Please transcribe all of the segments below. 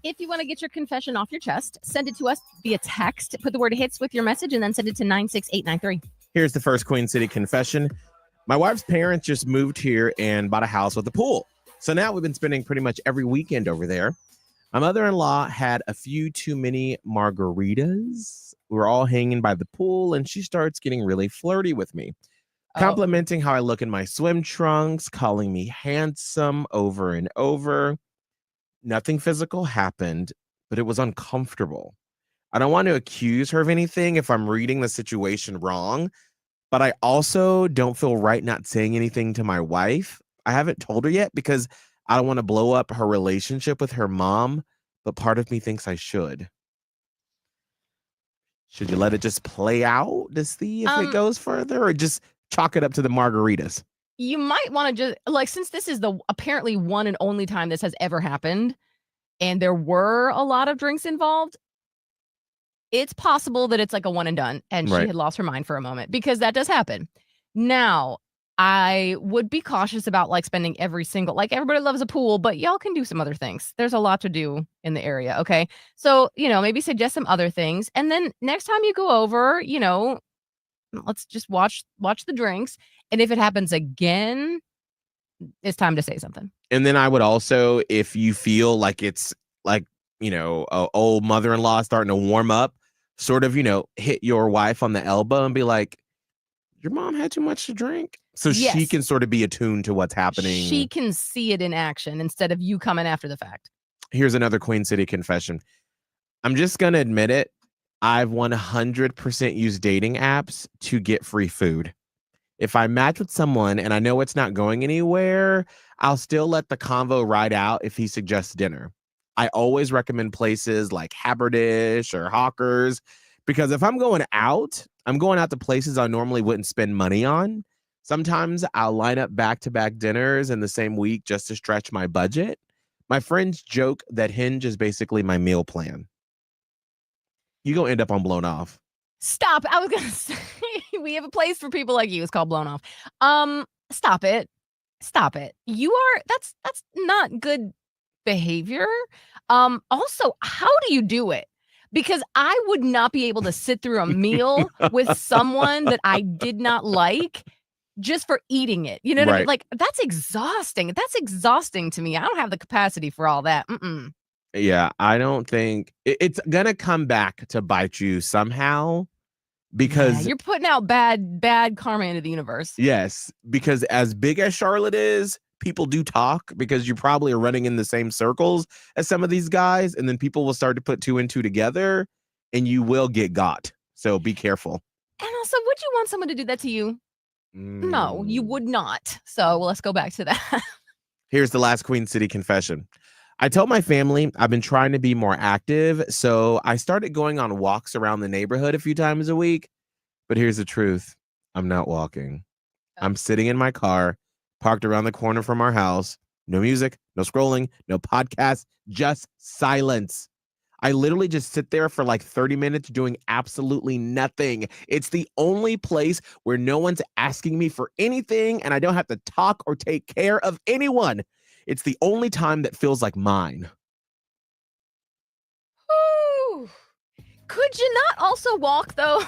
If you want to get your confession off your chest, send it to us via text. Put the word hits with your message and then send it to 96893. Here's the first Queen City confession. My wife's parents just moved here and bought a house with a pool. So now we've been spending pretty much every weekend over there. My mother-in-law had a few too many margaritas. We were all hanging by the pool and she starts getting really flirty with me. Complimenting how I look in my swim trunks, calling me handsome over and over. Nothing physical happened, but it was uncomfortable. I don't want to accuse her of anything if I'm reading the situation wrong, but I also don't feel right not saying anything to my wife. I haven't told her yet because I don't want to blow up her relationship with her mom, but part of me thinks I should. Should you let it just play out to see if it goes further or just chalk it up to the margaritas? You might want to just, since this is the apparently one and only time this has ever happened, and there were a lot of drinks involved, it's possible that it's like a one and done, and she had lost her mind for a moment, because that does happen. Now, I would be cautious about spending every single, everybody loves a pool, but y'all can do some other things. There's a lot to do in the area, okay? So, maybe suggest some other things. And then next time you go over, let's just watch the drinks. And if it happens again, it's time to say something. And then I would also, if you feel like it's old mother-in-law starting to warm up, sort of, hit your wife on the elbow and be like, your mom had too much to drink. So she can sort of be attuned to what's happening. She can see it in action instead of you coming after the fact. Here's another Queen City confession. I'm just going to admit it. I've 100% used dating apps to get free food. If I match with someone and I know it's not going anywhere, I'll still let the convo ride out if he suggests dinner. I always recommend places like Haberdish or Hawkers, because if I'm going out to places I normally wouldn't spend money on. Sometimes I'll line up back-to-back dinners in the same week just to stretch my budget. My friends joke that Hinge is basically my meal plan. You're going to end up on Blown Off. Stop. I was going to say, we have a place for people like you. It's called Blown Off. Stop it. That's not good behavior. Also, how do you do it? Because I would not be able to sit through a meal with someone that I did not like just for eating it. You know what I mean? That's exhausting. That's exhausting to me. I don't have the capacity for all that. Yeah, I don't think it's gonna come back to bite you somehow, because you're putting out bad karma into the universe. Yes, because as big as Charlotte is, people do talk, because you probably are running in the same circles as some of these guys, and then people will start to put two and two together and you will get got. So be careful. And also, would you want someone to do that to you? No, you would not. So let's go back to that. Here's the last Queen City confession. I told my family I've been trying to be more active, so I started going on walks around the neighborhood a few times a week. But here's the truth. I'm not walking. I'm sitting in my car, parked around the corner from our house. No music, no scrolling, no podcast, just silence. I literally just sit there for 30 minutes doing absolutely nothing. It's the only place where no one's asking me for anything and I don't have to talk or take care of anyone. It's the only time that feels like mine. Ooh. Could you not also walk, though?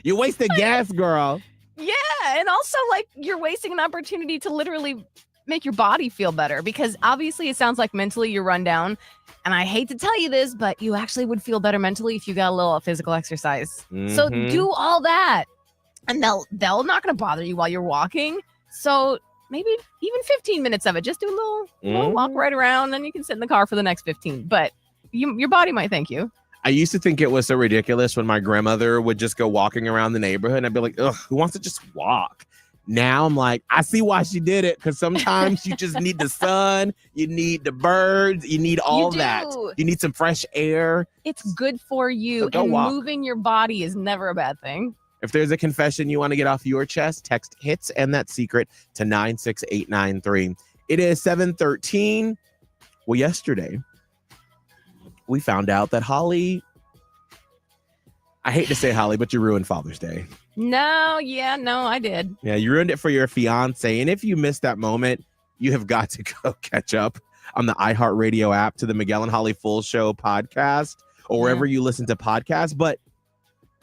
You wasted gas, girl. Yeah, and also, you're wasting an opportunity to literally make your body feel better, because obviously it sounds like mentally you're run down. And I hate to tell you this, but you actually would feel better mentally if you got a little physical exercise. Mm-hmm. So do all that. And they'll not going to bother you while you're walking. So maybe even 15 minutes of it. Just do a little walk right around, then you can sit in the car for the next 15. But your body might thank you. I used to think it was so ridiculous when my grandmother would just go walking around the neighborhood and I'd be like, ugh, who wants to just walk? Now I'm like, I see why she did it, because sometimes you just need the sun, you need the birds, you need all that. You need some fresh air. It's good for you, so and moving your body is never a bad thing. If there's a confession you want to get off your chest, text HITS and that secret to 96893. It is 7:13. Well, yesterday, we found out that Holly, I hate to say Holly, but you ruined Father's Day. No, I did. Yeah, you ruined it for your fiance. And if you missed that moment, you have got to go catch up. on the iHeartRadio app to the Miguel and Holly Full Show podcast or wherever you listen to podcasts. But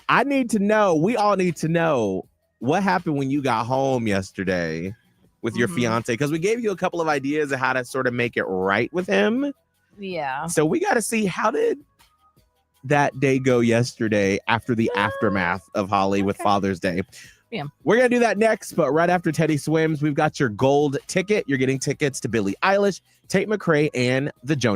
I need to know, we all need to know what happened when you got home yesterday with your fiance, because we gave you a couple of ideas of how to sort of make it right with him. Yeah. So we got to see, how did that day go yesterday after the aftermath of Holly with Father's Day? Yeah. We're going to do that next, but right after Teddy Swims, we've got your gold ticket. You're getting tickets to Billie Eilish, Tate McRae, and the Jonas